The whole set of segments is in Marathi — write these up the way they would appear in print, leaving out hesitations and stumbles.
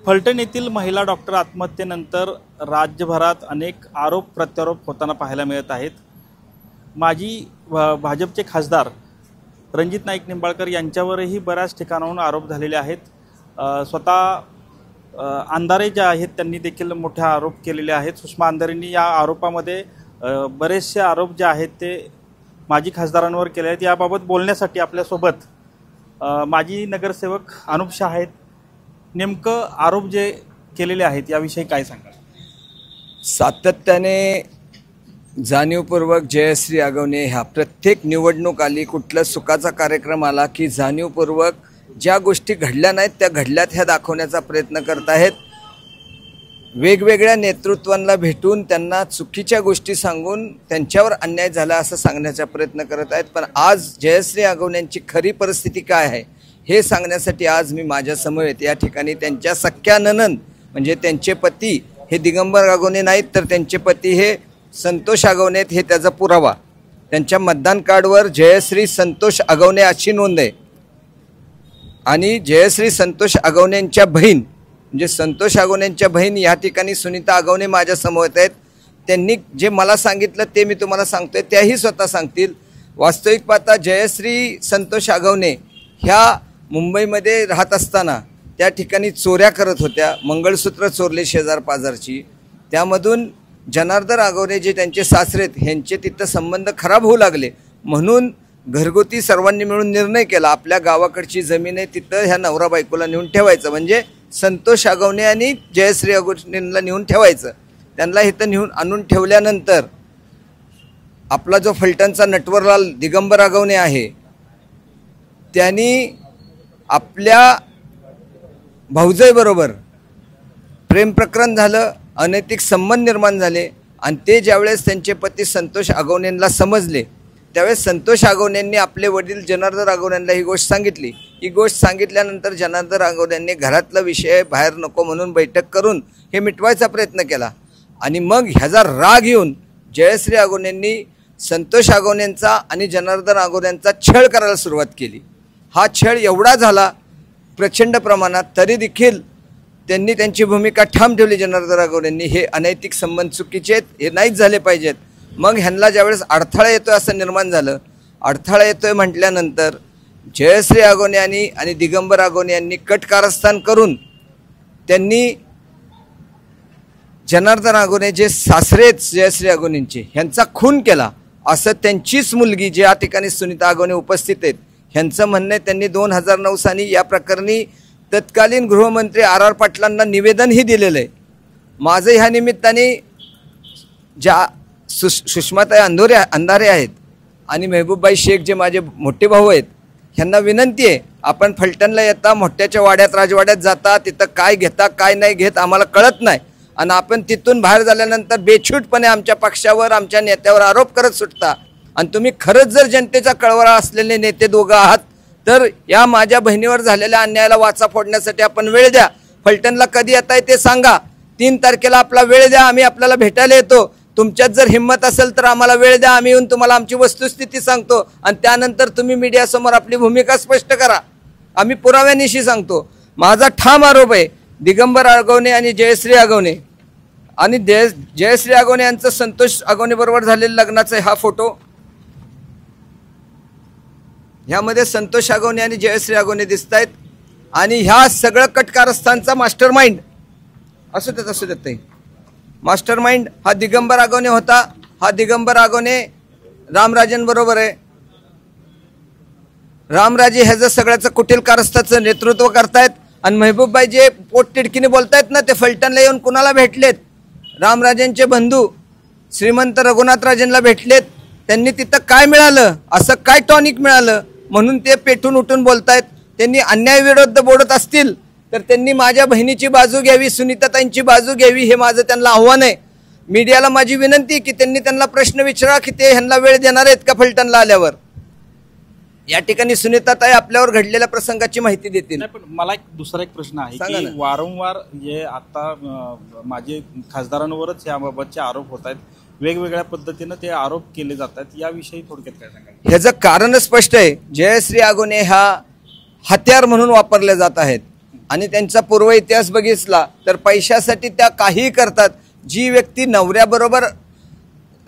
फलटण येथील महिला डॉक्टर आत्महत्येनंतर राज्यभरात अनेक आरोप प्रत्यारोप होताना पाहायला मिळत आहेत। माजी भाजपचे खासदार रणजित नाईक निंबाळकर यांच्यावरही बऱ्याच ठिकाणाहून आरोप झालेले आहेत। स्वतः अंधारे जे आहेत त्यांनी देखील मोठे आरोप केलेले आहेत। सुषमा अंधारेंनी या आरोपामध्ये बरेचसे आरोप जे आहेत ते माजी खासदारांवर केले आहेत। याबाबत बोलण्यासाठी आपल्यासोबत माजी नगरसेवक अनुप शाह आहेत। नेमकं आरोप जे केलेले आहेत याविषयी काय सांगाल? सातत्याने जाणीवपूर्वक जयश्री आगवणे ह्या प्रत्येक निवडणूक आली, कुठला सुखाचा कार्यक्रम आला की जाणीवपूर्वक ज्या गोष्टी घडल्या नाहीत त्या घडल्यात ह्या दाखवण्याचा प्रयत्न करत आहेत। वेगवेगळ्या नेतृत्वांना भेटून त्यांना चुकीच्या गोष्टी सांगून त्यांच्यावर अन्याय झाला असं सांगण्याचा प्रयत्न करत आहेत। पण आज जयश्री आगवणेंची खरी परिस्थिती काय आहे हे सांगण्यासाठी आज मी माझ्यासमवेत या ठिकाणी त्यांच्या सख्या नणंद म्हणजे त्यांचे पती हे दिगंबर आगवणे नाहीत तर त्यांचे पती हे संतोष आगवणे हे त्याचा पुरावा। त्यांच्या मतदान कार्डवर जयश्री संतोष आगवणे अशी नोंद आहे आणि जयश्री संतोष आगवणेंच्या बहीण म्हणजे संतोष आगवणेंच्या बहीण या ठिकाणी सुनीता आगवणे माझ्या समवेत आहेत। त्यांनी जे मला सांगितलं ते मी तुम्हाला सांगतोय, त्याही स्वतः सांगतील। वास्तविक पाहता जयश्री संतोष आगवणे ह्या मुंबईमध्ये राहत असताना त्या ठिकाणी चोऱ्या करत होत्या, मंगळसूत्र चोरले शेजार पाजारची। त्यामधून जनार्दन आगवणे जे त्यांचे सासरेत ह्यांचे तिथं संबंध खराब होऊ लागले म्हणून घरगुती सर्वांनी मिळून निर्णय केला आपल्या गावाकडची जमीन आहे तिथं ह्या नवरा बायकोला नेऊन ठेवायचं, म्हणजे संतोष आगवणे आणि जयश्री आगवणेंना नेऊन ठेवायचं। त्यांना इथं नेऊन आणून ठेवल्यानंतर आपला जो फलटणचा नटवरलाल दिगंबर आगवणे आहे त्यांनी आपल्या भाऊजाईबरोबर प्रेम प्रकरण झालं, अनैतिक संबंध निर्माण झाले आणि ते ज्यावेळेस त्यांचे पती संतोष आगवणेंना समजले त्यावेळेस संतोष आगवणेंनी आपले वडील जनार्दन आगवणेंना ही गोष्ट सांगितली। ही गोष्ट सांगितल्यानंतर जनार्दन आगवणेंनी घरातला विषय बाहेर नको म्हणून बैठक करून हे मिटवायचा प्रयत्न केला आणि मग ह्याचा राग येऊन जयश्री आगवणेंनी संतोष आगवणेंचा आणि जनार्दन आगवणेंचा छळ करायला सुरुवात केली। हा छळ एवढा झाला प्रचंड प्रमाणात तरी देखील त्यांनी त्यांची भूमिका ठाम ठेवली। जनार्दन आगवणेंनी हे अनैतिक संबंध चुकीचे आहेत, हे नाहीच झाले पाहिजेत। मग ह्यांना ज्यावेळेस अडथळा येतोय असं निर्माण झालं, अडथळा येतोय म्हटल्यानंतर जयश्री आगवणे आणि दिगंबर आगवणे यांनी कट कारस्थान करून त्यांनी जनार्दन आगवणे जे सासरेत जयश्री आगवणेंचे ह्यांचा खून केला असं त्यांचीच मुलगी जे या ठिकाणी सुनीता आगवणे उपस्थित आहेत ह्यांचं म्हणणं आहे। त्यांनी 2009 साली या प्रकरणी तत्कालीन गृहमंत्री आर पाटलांना निवेदनही दिलेलं आहे। माझं ह्या निमित्ताने ज्या सुषमाताई अंधारे आहेत आणि मेहबूबबाई शेख जे माझे मोठे भाऊ आहेत ह्यांना विनंती आहे, आपण फलटणला येता मोठ्याच्या वाड्यात राजवाड्यात जाता तिथं काय घेता काय नाही घेत आम्हाला कळत नाही आणि आपण तिथून बाहेर झाल्यानंतर बेछूटपणे आमच्या पक्षावर आमच्या नेत्यावर आरोप करत सुटता आणि तुम्ही खरंच जर जनतेचा कळवळा असलेले नेते दोघं आहात तर या माझ्या बहिणीवर झालेल्या अन्यायाला वाचा फोडण्यासाठी आपण वेळ द्या। फलटणला कधी येताय ते सांगा, 3 तारखेला आपला वेळ द्या, आम्ही आपल्याला भेटायला येतो। तुमच्यात जर हिंमत असेल तर आम्हाला वेळ द्या, आम्ही येऊन तुम्हाला आमची वस्तुस्थिती सांगतो आणि त्यानंतर तुम्ही मीडियासमोर आपली भूमिका स्पष्ट करा। आम्ही पुराव्यानिशी सांगतो। माझा ठाम आरोप आहे दिगंबर आगवणे आणि जयश्री आगवणे आणि जयश्री आगवणे यांचं संतोष आगवणे बरोबर झालेलं लग्नाचा हा फोटो, ह्यामध्ये संतोष आगवणे आणि जयश्री आगवणे दिसत आहेत आणि ह्या सगळं कटकारस्थानचा मास्टर माइंड असू देत मास्टर माइंड हा दिगंबर आगवणे होता। हा दिगंबर आगवणे रामराजेंबरोबर आहे। रामराजे ह्याचं सगळ्याचं कुटील कारस्थाचं नेतृत्व करतायत आणि मेहबूबबाई जे पोटतिडकीने बोलतायत ना ते फलटणला येऊन कुणाला भेटलेत? रामराजेंचे बंधू श्रीमंत रघुनाथराजेंना भेटलेत। त्यांनी तिथं काय मिळालं, असं काय टॉनिक मिळालं म्हणून ते पेटून उठून बोलतायत। त्यांनी अन्यायाविरुद्ध बोलत असतील तर त्यांनी माझ्या बहिणीची बाजू घ्यावी, सुनीताताईंची बाजू घ्यावी, हे माझं त्यांना आव्हान आहे। मीडियाला माझी विनंती की त्यांनी त्यांना प्रश्न विचारा की ते ह्यांना वेळ देणार आहेत का फलटणला आल्यावर। या ठिकाणी सुनीताताई आपल्यावर घडलेल्या प्रसंगाची माहिती देतील। पण मला दुसरा एक प्रश्न आहे की वारंवार जे आता माझे खासदारांवरच याबाबतचे आरोप होत आहेत, वेगवेगळ्या पद्धतीने ते आरोप केले जातात, याविषयी थोडक्यात काय सांगाल? ह्याचं कारण स्पष्ट आहे। जयश्री आगवणे हा हत्यार म्हणून वापरले जात आहेत। आणि त्यांचा पूर्व इतिहास बघितला तर पैशासाठी त्या काहीही करतात. जी व्यक्ती नवऱ्याबरोबर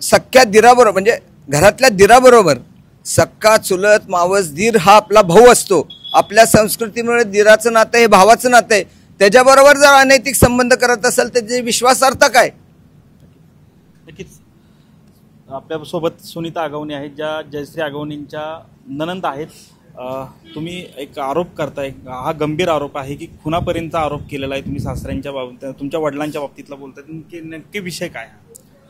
सख्या दिराबरोबर म्हणजे घरातल्या दिराबरोबर सक्का चुलत मावस दीर हा आपला भाऊ असतो. आपल्या संस्कृतीमुळे दिराचं नातं हे भावाचं नातं आहे. त्याच्याबरोबर जर अनैतिक संबंध करत असेल तर त्याची विश्वासार्हता काय? नक्कीच आपल्यासोबत सुनीता आगवणे आहेत, ज्या जयश्री आगवणेंच्या नणंद आहेत. तुम्ही एक आरोप करताय, हा गंभीर आरोप आहे की खुनापर्यंतचा आरोप केलेला आहे तुम्ही सासऱ्यांच्या बाबतीत, तुमच्या वडिलांच्या बाबतीतला बोलताय. नक्की विषय काय?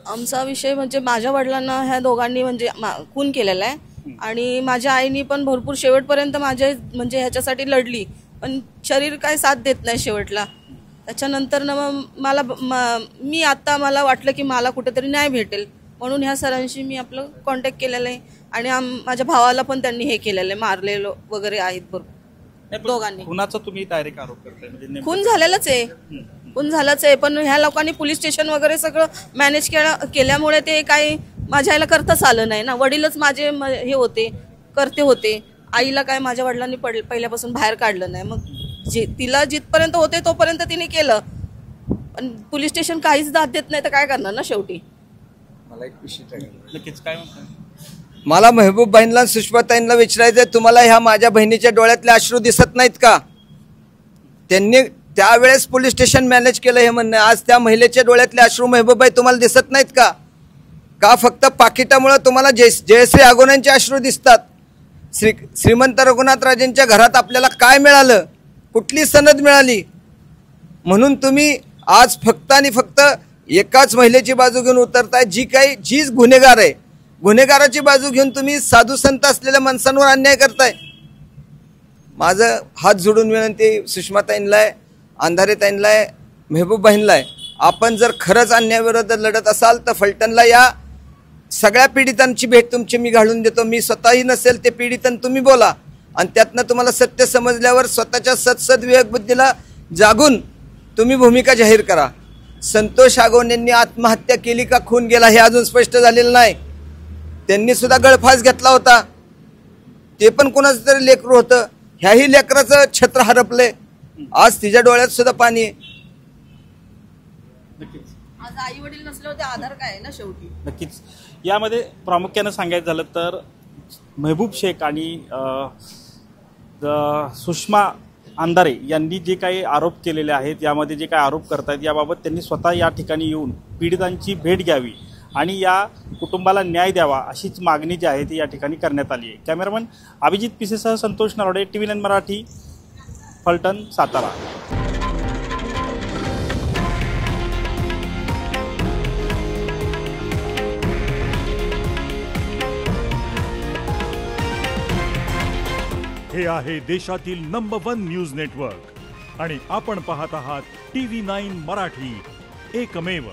आमचा विषय म्हणजे माझ्या वडिलांना ह्या दोघांनी म्हणजे खून केलेला आहे आणि माझ्या आईनी पण भरपूर शेवटपर्यंत माझ्या म्हणजे ह्याच्यासाठी लढली, पण शरीर काय साथ देत नाही शेवटला. त्याच्यानंतर मला वाटलं की मला कुठेतरी न्याय भेटेल म्हणून ह्या सरांशी मी आपलं कॉन्टॅक्ट केलेलं आहे आणि माझ्या भावाला पण त्यांनी हे केलेलं आहे, मारलेलं वगैरे आहेत भरपूर दोघांनी. खुनाचा तुम्ही डायरेक्ट आरोप करताय म्हणजे खून झालेलाच आहे, खून झालाच आहे, पण ह्या लोकांनी पोलीस स्टेशन वगैरे सगळं मॅनेज केल्यामुळे ते काही माझ्या आईला करताच आलं नाही ना. वडीलच माझे हे होते, करते होते. आईला काय माझ्या वडिलांनी पहिल्यापासून बाहेर काढलं नाही. मग तिला जिथपर्यंत होते तोपर्यंत तिने केलं, पण पोलीस स्टेशन काहीच दाद देत नाही तर काय करणार ना शेवटी. मला एक विषय नक्कीच काय म्हणताय? मला मेहबूब बहिणीला सुषमाताईंना विचारायचंय, तुम्हाला ह्या माझ्या बहिणीच्या डोळ्यातले अश्रू दिसत नाहीत का? त्यांनी त्यावेळेस पोलीस स्टेशन मॅनेज केलं हे म्हणणं. आज त्या महिलेच्या डोळ्यातले अश्रू मेहबूबाई तुम्हाला दिसत नाहीत का? का फक्त पाकिटामुळे तुम्हाला जयश्री आगवणेंचे अश्रू दिसतात? श्रीमंत रघुनाथ राजेंच्या घरात आपल्याला काय मिळालं? कुठली सनद मिळाली? म्हणून तुम्ही आज फक्त आणि फक्त एकाच महिलेची बाजू घेऊन उतरताय, जी गुन्हेगार आहे. गुन्हेगाराची बाजू घेऊन तुम्ही साधू संत असलेल्या माणसांवर अन्याय करताय. माझं हात जोडून विनंती सुषमाताईंना आहे, अंधारेताईंना आहे, मेहबूब बहिणीला आहे, आपण जर खरंच अन्यायाविरोधात लढत असाल तर फलटणला या. सगळ्या पीडितांची भेट तुमची मी घालून देतो. मी स्वतःही नसेल ते पीडितां तुम्ही बोला आणि त्यातनं तुम्हाला सत्य समजल्यावर स्वतःच्या सद्विवेक बुद्धीला जागून तुम्ही भूमिका जाहीर करा. संतोष आगवणेंनी आत्महत्या केली का खून गेला हे अजून स्पष्ट झालेलं नाही. त्यांनी सुद्धा गळफास घेतला होता, ते पण कोणाचं तरी लेकरू होतं. ह्याही लेकराचं छत्र हरपले. आज तिच्या डोळ्यात सुद्धा पाणी आहे. आज आई वडील नसले होते आधार काय आहे ना शेवटी. नक्कीच यामध्ये प्रामुख्यानं सांगायचं झालं तर मेहबूब शेख आणि सुषमा अंधारे यांनी जे काही आरोप केलेले आहेत, यामध्ये जे काही आरोप करतायत याबाबत त्यांनी स्वतः या ठिकाणी येऊन पीडितांची भेट घ्यावी आणि या कुटुंबाला न्याय द्यावा अशीच मागणी जी आहे ती या ठिकाणी करण्यात आली आहे. कॅमेरामन अभिजित पिसेसह संतोष नरोडे, TV9 मराठी, फलटण, सातारा. हे आहे देशातील नंबर 1 न्यूज नेटवर्क आणि आपण पाहत आहात TV9 मराठी, एकमेव.